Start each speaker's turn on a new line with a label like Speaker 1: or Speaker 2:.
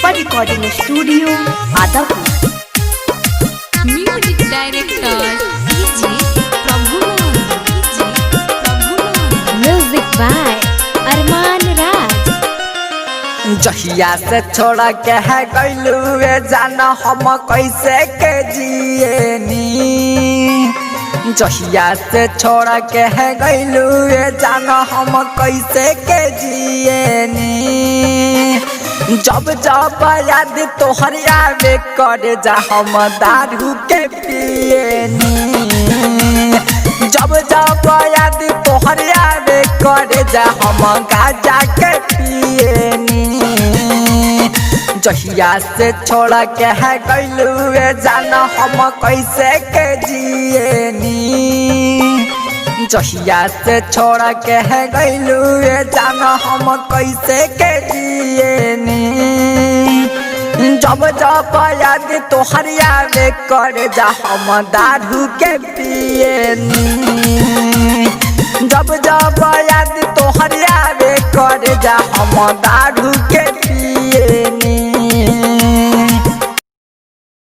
Speaker 1: Super recording studio Adapur.
Speaker 2: Music director music by Arman Raj.
Speaker 3: जहिया से छोड़ा के है गइलू जाना हम कैसे के जिएनी। जहिया से छोड़ा के है गइलू जाना हम कैसे के जिएनी। जब जब याद तोहर आवे करे जा हम दारू के पिएनी। जब जब याद तोहर आवे करे जा हम गाजा के पिएनी। जहिया से छोड़ा के है गइलू जाना हम कैसे के जिएनी। जहिया से छोड़ा के है गइलू जाना हम कैसे के जिएनी। जब जब याद तोहर आवे करे जा हम दारू के पिएनी। जब जब याद तोहर आवे करे जा हम दारू के